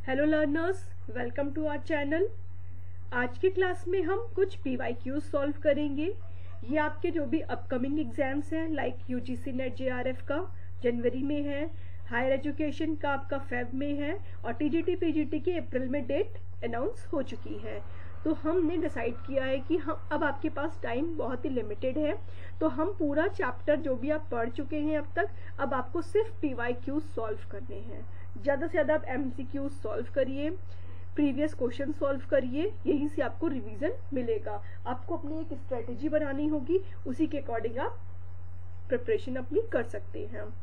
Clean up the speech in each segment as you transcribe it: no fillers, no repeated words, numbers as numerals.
Hello learners, welcome to our channel. आज की class में हम कुछ PYQs सॉल्व करेंगे। ये आपके जो भी अपकमिंग एग्जाम्स हैं लाइक UGC नेट JRF का जनवरी में है, हायर एजुकेशन का आपका फेब में है और TGT PGT की अप्रैल में डेट अनाउंस हो चुकी है। तो हमने डिसाइड किया है कि हम अब आपके पास टाइम बहुत ही लिमिटेड है, तो हम पूरा चैप्टर जो भी आप पढ़ चुके हैं अब तक, अब आपको सिर्फ PYQs सॉल्व करने हैं। ज़्यादा से ज़्यादा आप MCQs सॉल्व करिए, प्रीवियस क्वेश्चन सॉल्व करिए, यहीं से आपको रिवीजन मिलेगा। आपको अपनी एक स्ट्रेटेजी बनानी होगी, उसी के अकॉर्डिंग आप प्रिपरेशन अपनी कर सकते हैं।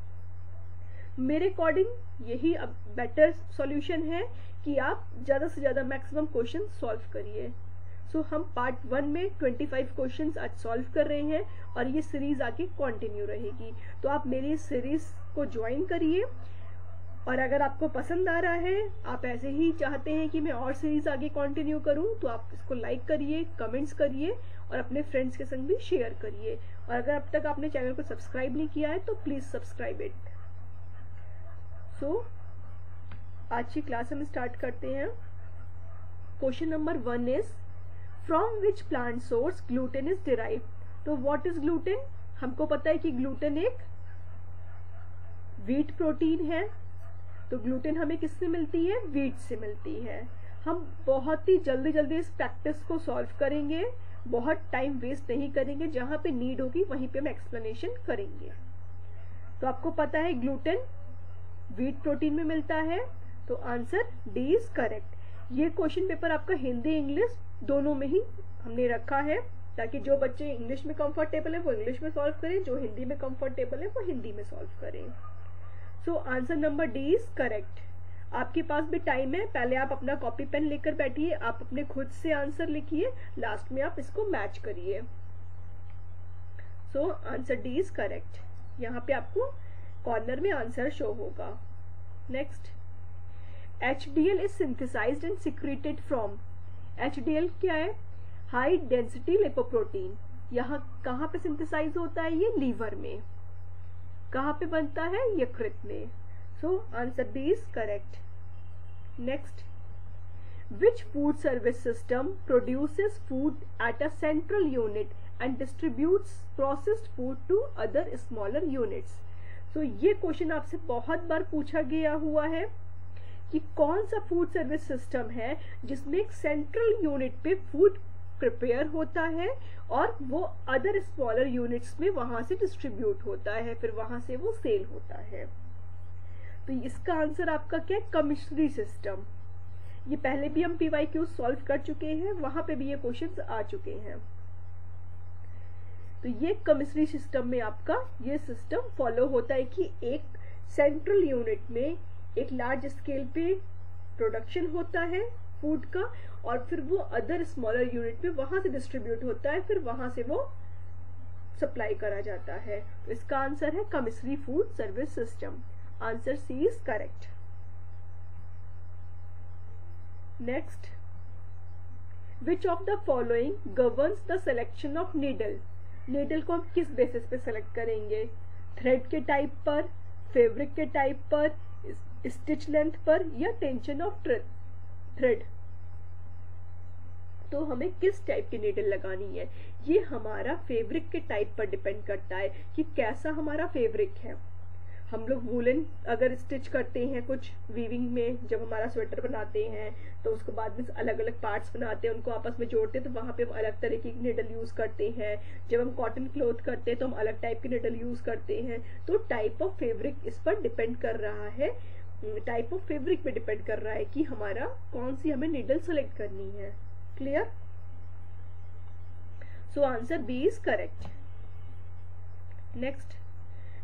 मेरे अकॉर्डिंग यही अब बेटर सॉल्यूशन है कि आप ज़्यादा से ज़्यादा मैक्सिमम क्वेश्चन सॉल्व करिए। सो हम पार्ट 1 में 25 क्वेश्चंस आज सॉल्व कर रहे हैं और ये सीरीज आगे कंटिन्यू रहेगी। तो आप मेरी इस सीरीज को ज्वाइन करिए और अगर आपको पसंद आ रहा है, आप ऐसे ही चाहते हैं कि मैं और सीरीज आगे कंटिन्यू करूं, तो आप इसको लाइक करिए, कमेंट्स करिए और अपने फ्रेंड्स के संग भी शेयर करिए। और अगर अब तक आपने चैनल को सब्सक्राइब नहीं किया है तो प्लीज सब्सक्राइब इट। सो आज की क्लास हम स्टार्ट करते हैं। Question number 1 is from which plant source gluten is derive. तो व्हाट इज ग्लूटेन? हमको पता है कि ग्लूटेन एक व्हीट प्रोटीन है। तो ग्लूटेन हमें किससे मिलती है? व्हीट से मिलती है। हम बहुत ही जल्दी इस प्रैक्टिस को सॉल्व करेंगे, बहुत टाइम वेस्ट नहीं करेंगे, जहां पे नीड होगी वहीं पे हम एक्सप्लेनेशन करेंगे। तो आपको पता है ग्लूटेन व्हीट प्रोटीन में मिलता है, तो आंसर डी इज करेक्ट। ये क्वेश्चन पेपर आपका हिंदी इंग्लिश दोनों में ही हमने रखा है, ताकि जो बच्चे इंग्लिश में कंफर्टेबल है वो इंग्लिश में सॉल्व करें, जो हिंदी में कंफर्टेबल है वो हिंदी में सॉल्व करें। So answer number D is correct. आपके पास भी टाइम है, पहले आप अपना कॉपी पेन लेकर बैठिए, आप अपने खुद से आंसर लिखिए, लास्ट में आप इसको मैच करिए। So answer D is correct. यहाँ पे आपको कॉर्नर में आंसर शो होगा। Next, HDL is synthesised and secreted from. HDL क्या है? High density lipoprotein. यहाँ कहाँ पे सिंथेसाइज होता है? ये लीवर में। कहाँ पे बनता है? यकृत में। So answer B is correct. Next, which food service system produces food at a central unit and distributes processed food to other smaller units. तो ये क्वेश्चन आपसे बहुत बार पूछा गया हुआ है कि कौन सा फूड सर्विस सिस्टम है जिसमें एक सेंट्रल यूनिट पे फूड प्रिपेयर होता है और वो अदर स्मॉलर यूनिट्स में वहां से डिस्ट्रीब्यूट होता है, फिर वहां से वो सेल होता है। तो इसका आंसर आपका क्या है? कमिश्नरी सिस्टम। ये पहले भी हम PYQ सॉल्व कर चुके हैं, वहां पे भी ये क्वेश्चंस आ चुके हैं। तो ये कमिश्नरी सिस्टम में आपका ये सिस्टम फॉलो होता है कि एक सेंट्रल यूनिट में एक लार्ज स्केल पे प्रोडक्शन होता है फूड का और फिर वो अदर स्मॉलर यूनिट में वहां से डिस्ट्रीब्यूट होता है, फिर वहां से वो सप्लाई करा जाता है। तो इसका आंसर है commissary food service system. Answer C is correct. Next, which of the following governs the selection of needle. Needle को हम किस बेसिस पे सेलेक्ट करेंगे? थ्रेड के टाइप पर, फैब्रिक के टाइप पर, स्टिच लेंथ पर या टेंशन ऑफ थ्रेड। तो हमें किस टाइप की नीडल लगानी है, ये हमारा फैब्रिक के टाइप पर डिपेंड करता है कि कैसा हमारा फैब्रिक है। हम लोग वूलन अगर स्टिच करते हैं कुछ वीविंग में, जब हमारा स्वेटर बनाते हैं तो उसको बाद में अलग अलग पार्ट्स बनाते हैं, उनको आपस में जोड़ते हैं, तो वहां पे हम अलग तरह की नीडल यूज करते हैं। जब हम कॉटन क्लॉथ करते हैं तो हम अलग टाइप की नीडल यूज करते हैं। तो टाइप ऑफ फैब्रिक इस पर डिपेंड कर रहा है, टाइप ऑफ फैब्रिक पे डिपेंड कर रहा है कि हमारा कौन सी हमें नीडल सेलेक्ट करनी है। Clear? So answer B is correct. Next,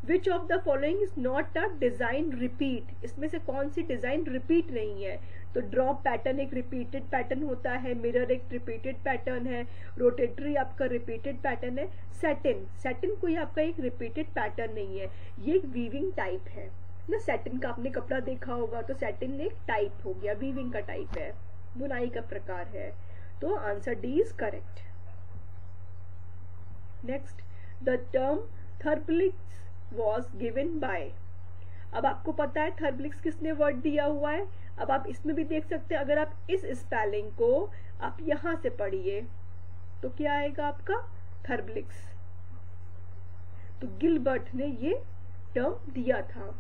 which of the following is not a design repeat. इसमें से कौन सी डिजाइन रिपीट नहीं है? तो ड्रॉप पैटर्न एक रिपीटेड पैटर्न होता है, मिरर एक रिपीटेड पैटर्न है, रोटेटरी आपका रिपीटेड पैटर्न है। सैटिन कोई आपका एक रिपीटेड पैटर्न नहीं है, ये एक वीविंग टाइप है ना। सैटिन का आपने कपड़ा देखा होगा, तो सैटिन एक टाइप हो गया, वीविंग का टाइप है, बुनाई का प्रकार है। तो answer D is correct. Next, the term therbligs was given by। अब आपको पता है थर्बलिक्स किसने वर्ड दिया हुआ है। अब आप इसमें भी देख सकते हैं, अगर आप इस स्पेलिंग को आप यहां से पढ़िए तो क्या आएगा आपका थर्बलिक्स। तो गिलबर्ट ने ये टर्म दिया था।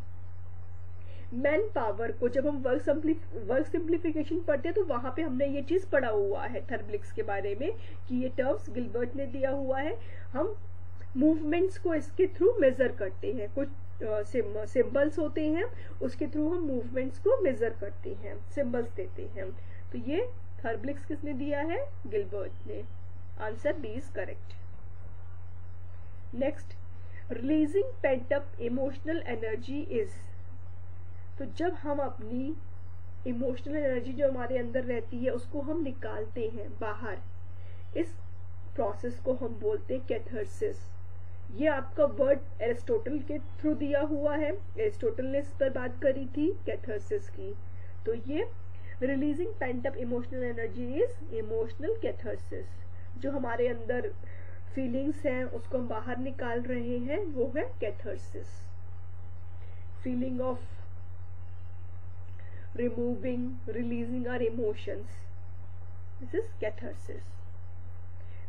मैन पावर को जब हम वर्क सिंप्लीफिकेशन पढ़ते हैं तो वहां पे हमने ये चीज पढ़ा हुआ है थर्बलिक्स के बारे में कि ये टर्म्स गिलबर्ट ने दिया हुआ है। हम मूवमेंट्स को इसके थ्रू मेजर करते हैं, कुछ सिंबल्स होते हैं उसके थ्रू हम मूवमेंट्स को मेजर करते हैं, सिंबल्स देते हैं। तो ये थर्बलिक्स किसने दिया है, गिलबर्ट ने। Answer B is correct. Next, releasing pent up emotional energy is. तो जब हम अपनी इमोशनल एनर्जी जो हमारे अंदर रहती है उसको हम निकालते हैं बाहर, इस प्रोसेस को हम बोलते हैं कैथारसिस। ये आपका वर्ड एरिस्टोटल के थ्रू दिया हुआ है, एरिस्टोटल ने इस पर बात करी थी कैथारसिस की। तो ये releasing pent up emotional energy is emotional catharsis. जो हमारे अंदर फीलिंग्स हैं उसको हम बाहर निकाल रहे हैं, वो है catharsis. Feeling of removing, releasing our emotions. This is catharsis.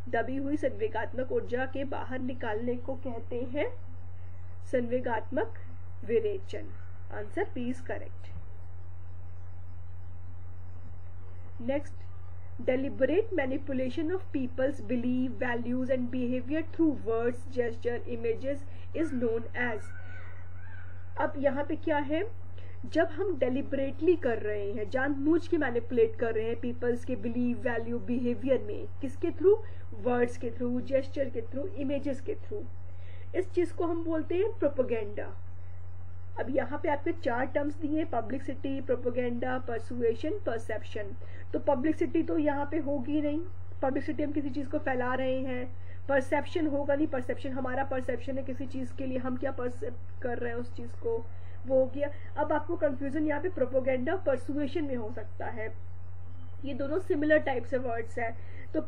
दबी हुई संवेगात्मक ऊर्जा के बाहर निकालने को कहते हैं संवेगात्मक विरेचन। Answer B is correct. Next, deliberate manipulation of people's belief, values and behavior through words, gesture, images is known as। अब यहाँ पे क्या है, जब हम डेलिबरेटली कर रहे हैं, जानबूझ के मैनिपुलेट कर रहे हैं पीपल्स के बिलीव, वैल्यू, बिहेवियर में, किसके थ्रू, वर्ड्स के थ्रू, जेस्चर के थ्रू, इमेजेस के थ्रू, इस चीज को हम बोलते हैं प्रोपेगेंडा। अब यहाँ पे आपके 4 टर्म्स दिए, पब्लिसिटी, प्रोपेगेंडा, परसुएशन, परसेप्शन। तो पब्लिसिटी तो यहाँ पे होगी नहीं, पब्लिसिटी हम किसी चीज को फैला रहे हैं, परसेप्शन होगा नहीं, परसेप्शन हमारा परसेप्शन है किसी चीज के लिए, हम क्या परसेप्ट कर रहे हैं उस चीज को, वो हो गया। अब आपको कंफ्यूजन यहाँ पे प्रोपेगेंडा परसुएशन में हो सकता है, ये दोनों सिमिलर टाइप से वर्ड्स है। तो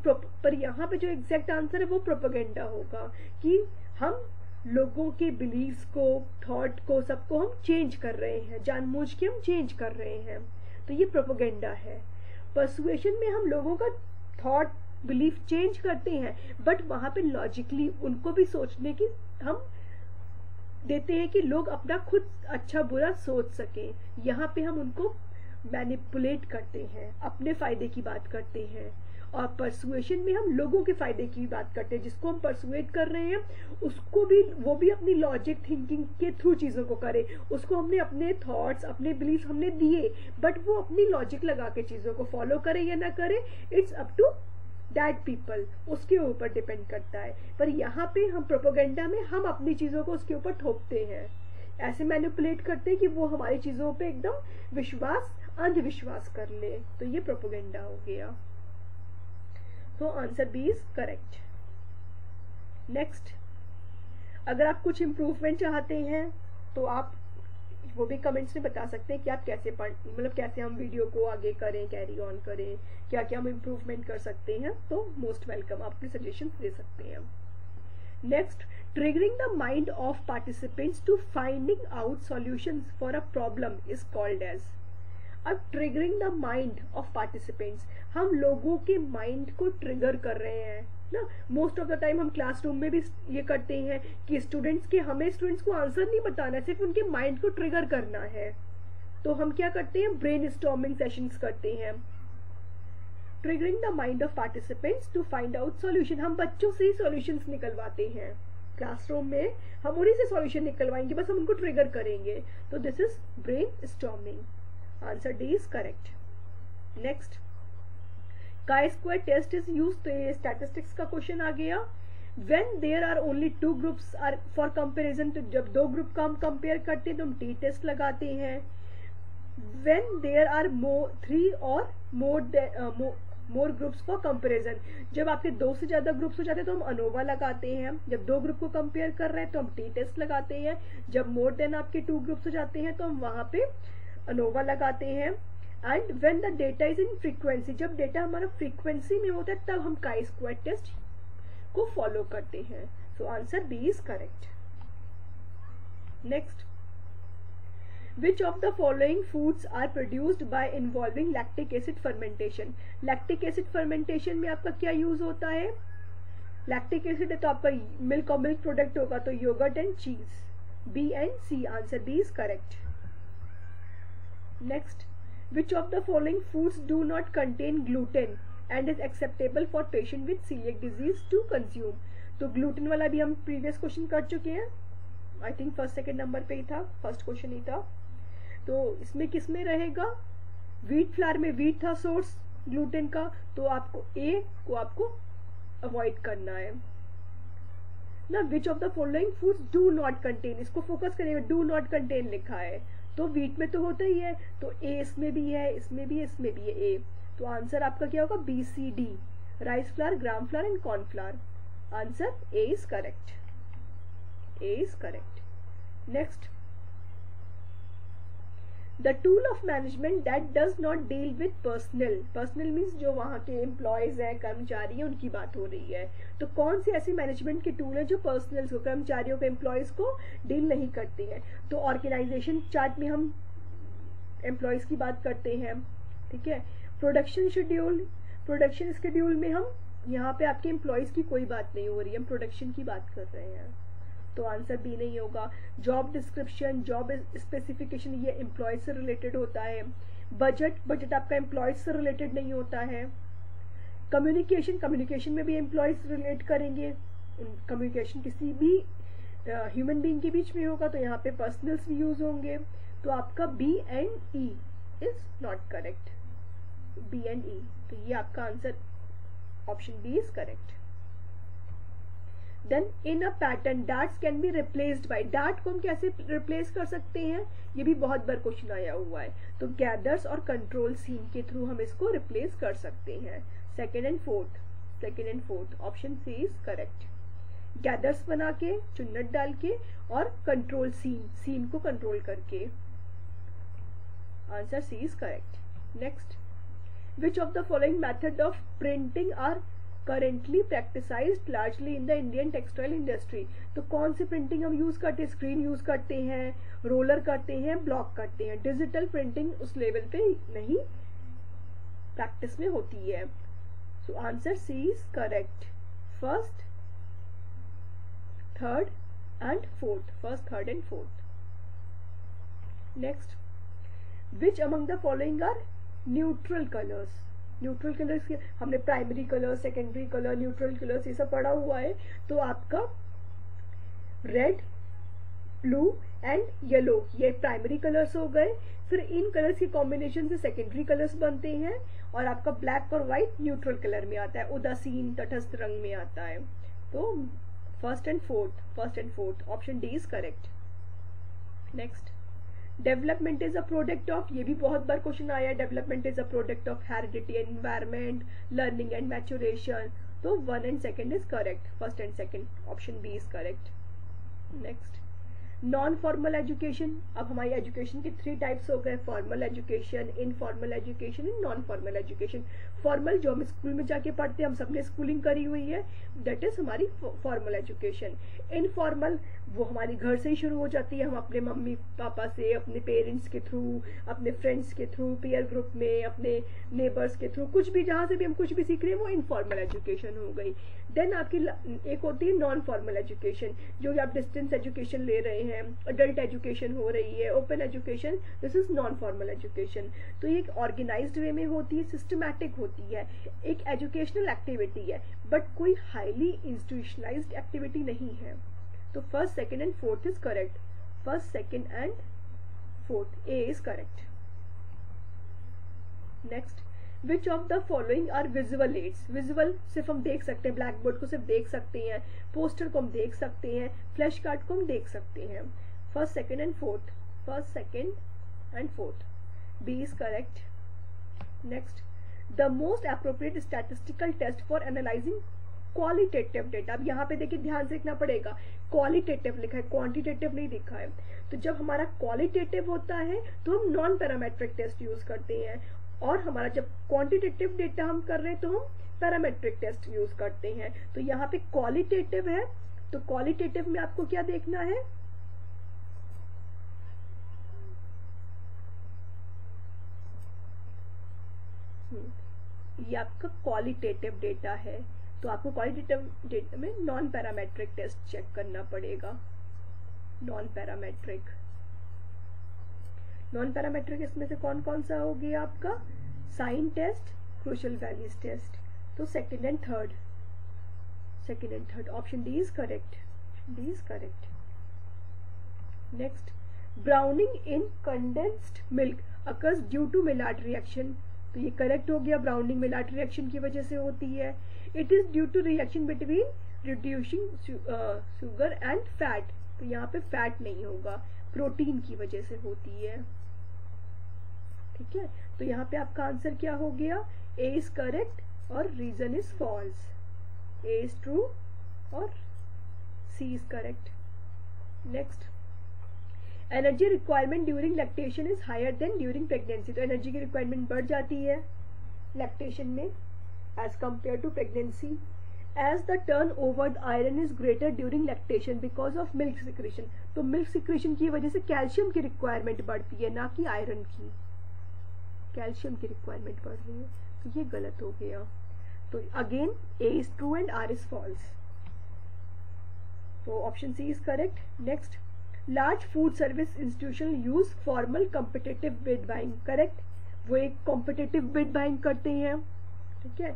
पर यहाँ पे जो एग्जैक्ट आंसर है वो प्रोपेगेंडा होगा कि हम लोगों के बिलीव्स को, थॉट को, सबको हम चेंज कर रहे हैं, जानबूझ के हम चेंज कर रहे हैं, तो ये प्रोपेगेंडा है। परसुएशन में हम लोगों का थॉट, बिलीफ चेंज करते हैं, बट वहां पे लॉजिकली उनको भी सोचने की हम देते हैं कि लोग अपना खुद अच्छा बुरा सोच सकें। यहाँ पे हम उनको मैनिपुलेट करते हैं, अपने फायदे की बात करते हैं। और परसुएशन में हम लोगों के फायदे की बात करते हैं, जिसको हम परसुएट कर रहे हैं उसको भी, वो भी अपनी लॉजिक थिंकिंग के थ्रू चीजों को करे, उसको हमने अपने थॉट्स, अपने बिलीफ हमने दिए, बट वो अपनी लॉजिक लगा के चीजों को फॉलो करे या ना करे, it's up to that people, उसके ऊपर डिपेंड करता है। पर यहाँ पे हम प्रोपेगेंडा में हम अपनी चीजों को उसके ऊपर थोपते हैं, ऐसे मैनिपुलेट करते हैं कि वो हमारी चीजों पे एकदम विश्वास, अंधविश्वास कर ले, तो ये प्रोपेगेंडा हो गया। तो answer B is correct. Next, अगर आप कुछ इम्प्रूवमेंट चाहते हैं तो आप वो भी कमेंट्स में बता सकते हैं कि आप कैसे मतलब कैसे हम वीडियो को आगे करें, कैरी ऑन करें, क्या क्या हम इम्प्रूवमेंट कर सकते हैं, तो मोस्ट वेलकम, आप अपने सजेशंस दे सकते हैं। Next, triggering the mind of participants to finding out solutions for a problem is called as. अब triggering the mind of participants, हम लोगों के माइंड को ट्रिगर कर रहे हैं ना। मोस्ट ऑफ द टाइम हम क्लासरूम में भी ये करते हैं कि हमें स्टूडेंट्स को आंसर नहीं बताना, सिर्फ उनके माइंड को ट्रिगर करना है। तो हम क्या करते हैं, ब्रेन स्टॉर्मिंग सेशंस करते हैं। Triggering the mind of participants to find out solution, हम बच्चों से ही सॉल्यूशंस निकलवाते हैं क्लासरूम में, हम उन्हीं से सॉल्यूशन निकलवाएंगे, बस हम उनको ट्रिगर करेंगे। तो this is brainstorming. Answer D is correct. Next, chi-square test is used, तो ये स्टैटिस्टिक्स का क्वेश्चन आ गया। When there are only 2 groups are for comparison, तो जब 2 ग्रुप का हम कंपेयर करते हैं तो हम टी टेस्ट लगाते हैं। व्हेन देयर आर 3 और मोर ग्रुप्स फॉर कंपैरिजन, जब आपके 2 से ज्यादा ग्रुप्स हो जाते हैं तो हम अनोवा लगाते हैं। जब 2 ग्रुप को कंपेयर कर रहे हैं तो हम टी टेस्ट लगाते हैं। जब मोर देन आपके 2 ग्रुप्स हो जाते हैं तो हम वहां पे अनोवा लगाते हैं। And when the data is in frequency, जब डेटा हमारा फ्रीक्वेंसी में होता है तब हम chi-square टेस्ट को फॉलो करते हैं। 'So' answer B is correct. Next, अगर आप कुछ इम्प्रूवमेंट चाहते हैं तो आप वो भी कमेंट्स में बता सकते हैं कि आप कैसे मतलब कैसे हम वीडियो को आगे करें, कैरी ऑन करें, क्या क्या हम इम्प्रूवमेंट कर सकते हैं, तो मोस्ट वेलकम, आप अपने सजेशंस दे सकते हैं। Next, which of the following foods are produced by involving lactic acid fermentation. Lactic acid fermentation में आपका क्या यूज होता है? लैक्टिक एसिड है तो आपका मिल्क और मिल्क प्रोडक्ट होगा, तो yoghurt and cheese. B and C, answer B is correct. Next, which of the following foods do not contain gluten and is acceptable for patient with coeliac disease to consume. तो gluten वाला भी हम previous question कर चुके हैं, I think first second number पे ही था, फर्स्ट क्वेश्चन ही था। तो इसमें किस में रहेगा? व्हीट फ्लावर में व्हीट था सोर्स ग्लूटेन का, तो आपको ए को आपको अवॉइड करना है ना। विच of the following foods do not contain, इसको फोकस करेंगे, डू नॉट कंटेन लिखा है तो व्हीट में तो होता ही है, तो ए इसमें भी है, इसमें भी है, इसमें भी है ए। तो आंसर आपका क्या होगा? B C D, rice flour, gram flour and corn flour. Answer A is correct, A is correct. Next, the tool of management that does not deal with personal, personal means जो वहां के employees हैं, कर्मचारी हैं, उनकी बात हो रही है। तो कौन सी ऐसी मैनेजमेंट के टूल है जो पर्सनल को, कर्मचारियों को, एम्प्लॉयज को डील नहीं करती है? तो ऑर्गेनाइजेशन चार्ट में हम एम्प्लॉयज की बात करते हैं, ठीक है। प्रोडक्शन शेड्यूल, प्रोडक्शन शेड्यूल में हम यहाँ पे आपके एम्प्लॉयज की कोई बात नहीं हो रही है, हम प्रोडक्शन की बात कर रहे हैं, तो आंसर बी नहीं होगा। जॉब डिस्क्रिप्शन, जॉब स्पेसिफिकेशन, ये एम्प्लॉयज से रिलेटेड होता है। बजट, बजट आपका एम्प्लॉयज से रिलेटेड नहीं होता है। कम्युनिकेशन, कम्युनिकेशन में भी एम्प्लॉयज रिलेट करेंगे, कम्युनिकेशन किसी भी ह्यूमन बीइंग के बीच में होगा, तो यहाँ पे पर्सनल्स भी यूज होंगे। तो आपका B and E is not correct, B and E, तो ये आपका answer option B is correct. Then in a pattern darts can be replaced by, dart को हम कैसे रिप्लेस कर सकते हैं? ये भी बहुत बार क्वेश्चन आया हुआ है, तो गैदर्स और कंट्रोल सीन के थ्रू हम इसको रिप्लेस कर सकते हैं। Second and fourth, second and fourth, option C is correct. Gathers बना के, चुन्नट डाल के, और कंट्रोल सीन, सीन को कंट्रोल करके, answer C is correct. Next, which of the following method of printing are currently practicized largely in the Indian textile industry। तो कौन सी प्रिंटिंग हम यूज करते हैं? स्क्रीन यूज करते हैं, रोलर करते हैं, ब्लॉक करते हैं। डिजिटल प्रिंटिंग उस लेवल पे नहीं प्रैक्टिस में होती है, so answer C is correct. First, third and fourth, first, third and fourth. Next, which among the following are neutral colours. Neutral colours हमने primary colour, secondary colour, neutral colours ये सब पढ़ा हुआ है। तो आपका रेड, ब्लू एंड येलो ये primary colours हो गए। फिर इन कलर्स के कॉम्बिनेशन से सेकेंडरी कलर्स बनते हैं, और आपका ब्लैक और व्हाइट न्यूट्रल कलर में आता है, उदासीन तटस्थ रंग में आता है। तो first and fourth, first and fourth, option D is correct. Next, development is a product of, ये भी बहुत बार क्वेश्चन आया है, development is a product of heredity, environment, learning and maturation. तो one and second is correct, first and second, option B is correct. Next, non formal education, अब हमारी education के 3 टाइप्स हो गए, formal education, informal education and non formal education. Formal जो हम school में जाके पढ़ते हैं, हम सबने स्कूलिंग करी हुई है, दैट इज हमारी फॉर्मल एजुकेशन। इनफॉर्मल वो हमारी घर से ही शुरू हो जाती है, हम अपने मम्मी पापा से, अपने पेरेंट्स के थ्रू, अपने फ्रेंड्स के थ्रू, पीयर ग्रुप में, अपने नेबर्स के थ्रू, कुछ भी जहां से भी हम कुछ भी सीख रहे हैं वो इनफॉर्मल एजुकेशन हो गई। देन आपकी एक होती है नॉन फॉर्मल एजुकेशन, जो आप डिस्टेंस एजुकेशन ले रहे हैं, अडल्ट एजुकेशन हो रही है, open education, this is non formal education. तो ये एक ऑर्गेनाइज्ड वे में होती है, सिस्टमैटिक होती है, एक एजुकेशनल एक्टिविटी है, बट कोई हाईली इंस्टीट्यूशनलाइज्ड एक्टिविटी नहीं है। तो first, second and fourth is correct, first, second and fourth, A is correct. Next, which of the following are visual aids. Visual सिर्फ हम देख सकते हैं, ब्लैक बोर्ड को सिर्फ देख सकते हैं, पोस्टर को हम देख सकते हैं, फ्लैश कार्ड को हम देख सकते हैं। First, second and fourth, first, second and fourth, B is correct. Next, the most appropriate statistical test for analysing qualitative data. अब यहाँ पे देखिए ध्यान से लिखना पड़ेगा, क्वालिटेटिव लिखा है, क्वांटिटेटिव नहीं लिखा है। तो जब हमारा क्वालिटेटिव होता है तो हम नॉन पैरामेट्रिक टेस्ट यूज करते हैं, और हमारा जब क्वांटिटेटिव डेटा हम कर रहे हैं तो हम पैरामेट्रिक टेस्ट यूज करते हैं। तो यहाँ पे क्वालिटेटिव है, तो क्वालिटेटिव में आपको क्या देखना है, ये आपका क्वालिटेटिव डेटा है, तो आपको क्वालिटेटिव डेटा में नॉन पैरामेट्रिक टेस्ट चेक करना पड़ेगा। नॉन पैरामेट्रिक इसमें से कौन कौन सा हो गया आपका? Sign test, crucial values test. तो second and third, option D is correct. Next, browning in condensed milk occurs due to Maillard reaction. तो ये करेक्ट हो गया, ब्राउनिंग मेलार्ड रिएक्शन की वजह से होती है। It is due to reaction between reducing sugar and fat. तो यहाँ पे फैट नहीं होगा, प्रोटीन की वजह से होती है। ठीक है, तो यहाँ पे आपका आंसर क्या हो गया? ए इज करेक्ट और reason is false. A is true और C is correct. Next, energy requirement during lactation is higher than during pregnancy. तो एनर्जी की रिक्वायरमेंट बढ़ जाती है लैक्टेशन में as compared to pregnancy. As the turnover iron is greater during lactation because of milk secretion. तो milk secretion की वजह से कैल्शियम की रिक्वायरमेंट बढ़ती है, ना कि आयरन की। कैल्शियम की रिक्वायरमेंट बढ़ रही है, तो ये गलत हो गया। तो again A is true and R is false. तो option C is correct. Next, large food service institution use formal competitive bid buying. Correct, वो एक कॉम्पिटिटिव बिड बाइंग करते हैं। ठीक है,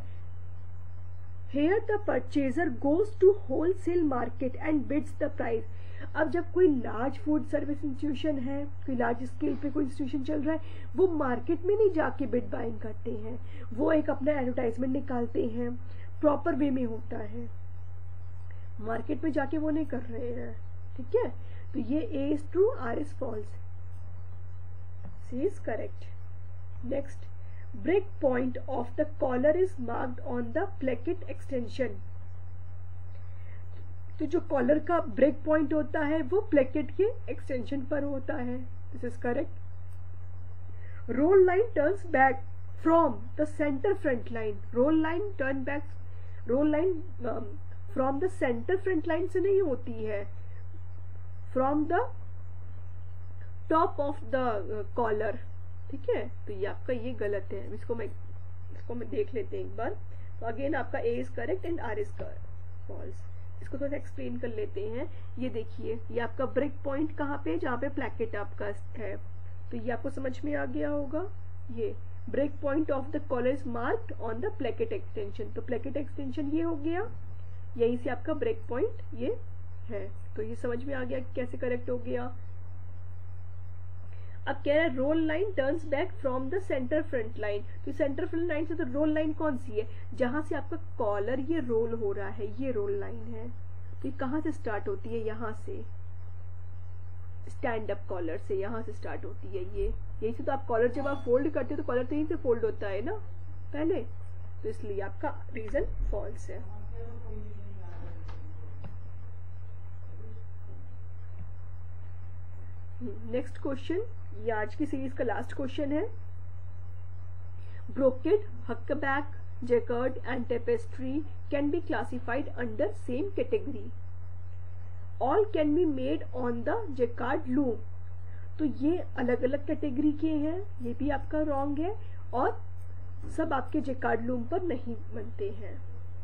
here the purchaser goes to wholesale market and bids the price. अब जब कोई लार्ज फूड सर्विस इंस्टीट्यूशन है, कोई लार्ज स्केल पे कोई इंस्टीट्यूशन चल रहा है, वो मार्केट में नहीं जाके बिड बाइंग करते हैं, वो एक अपना एडवर्टाइजमेंट निकालते हैं, प्रॉपर वे में होता है। मार्केट में जाके वो नहीं कर रहे हैं। ठीक है, तो ये A is true, R is false, C is correct. Next, break point of the collar is marked on the placket extension. तो जो कॉलर का ब्रेक पॉइंट होता है वो प्लेकेट के एक्सटेंशन पर होता है। This is correct. Roll line turns back from the centre front line. Roll line from the centre front line से नहीं होती है, from the top of the collar. ठीक है, तो ये आपका ये गलत है। इसको मैं देख लेते हैं एक बार। तो अगेन आपका A is correct and R is false. इसको थोड़ा एक्सप्लेन कर लेते हैं। ये देखिए, ये आपका ब्रेक पॉइंट कहाँ पे, जहाँ पे प्लेकेट आपका है। तो ये आपको समझ में आ गया होगा। ये break point of the collar is marked on the placket extension. तो प्लेकेट एक्सटेंशन ये हो गया, यहीं से आपका ब्रेक पॉइंट ये है। तो ये समझ में आ गया कैसे करेक्ट हो गया। अब कह रहा है roll line turns back from the centre front line. तो सेंटर फ्रंट लाइन से तो रोल लाइन कौन सी है? जहां से आपका कॉलर ये रोल हो रहा है, ये रोल लाइन है। तो ये कहां से स्टार्ट होती है? यहां से, स्टैंड अप कॉलर से, यहां से स्टार्ट होती है ये। यही से तो आप कॉलर जब आप फोल्ड करते हो तो कॉलर तो यहीं से फोल्ड होता है ना पहले, तो इसलिए आपका रीजन फॉल्स है। नेक्स्ट क्वेश्चन, ये आज की सीरीज का लास्ट क्वेश्चन है। Brocade, huckaback, jacquard and tapestry can be classified under same category. All can be made on the jacquard loom. तो ये अलग अलग कैटेगरी के हैं, ये भी आपका रॉन्ग है, और सब आपके जैकार्ड लूम पर नहीं बनते हैं।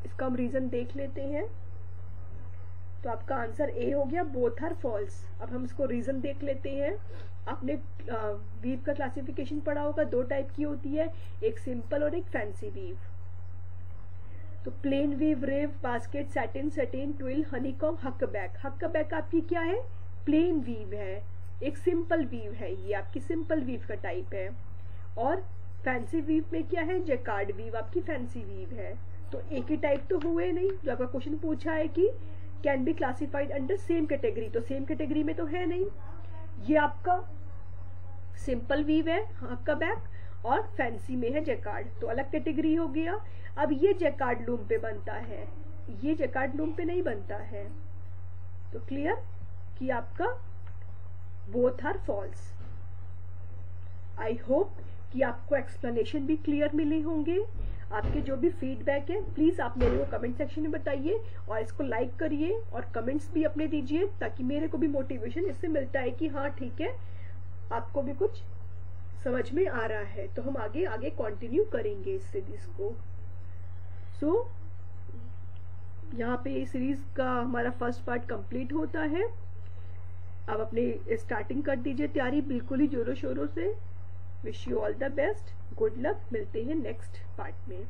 इसका हम रीजन देख लेते हैं। तो आपका आंसर ए हो गया, बोथ आर फॉल्स। अब हम इसको रीजन देख लेते हैं। आपने वीव का क्लासिफिकेशन पढ़ा होगा, दो टाइप की होती है, एक सिंपल और एक फैंसी वीव। तो plain weave, rib, basket, satin, satin, twill, honeycomb, huckaback. Huckaback आपकी क्या है? प्लेन वीव है, एक सिंपल वीव है, ये आपकी सिंपल वीव का टाइप है। और फैंसी वीव में क्या है? जैकार्ड वीव आपकी फैंसी वीव है। तो एक ही टाइप तो हुए नहीं। जो आपका क्वेश्चन पूछा है कि can be classified under same category, तो सेम कैटेगरी में तो है नहीं। ये आपका सिंपल वीव है हकबैक, और फैंसी में है जैकार्ड, तो अलग कैटेगरी हो गया। अब ये जैकार्ड लूम पे बनता है, ये जैकार्ड लूम पे नहीं बनता है। तो क्लियर कि आपका both are false. I hope कि आपको एक्सप्लेनेशन भी क्लियर मिले होंगे। आपके जो भी फीडबैक है प्लीज आप मेरे को कमेंट सेक्शन में बताइए, और इसको लाइक करिए और कमेंट्स भी अपने दीजिए, ताकि मेरे को भी मोटिवेशन इससे मिलता है कि हाँ ठीक है, आपको भी कुछ समझ में आ रहा है तो हम आगे आगे कंटिन्यू करेंगे इस सीरीज को। सो यहाँ पे इस सीरीज का हमारा फर्स्ट पार्ट कंप्लीट होता है। अब अपने स्टार्टिंग कर दीजिए तैयारी बिल्कुल ही जोरों शोरों से। Wish you all the best, good luck, मिलते हैं नेक्स्ट पार्ट में।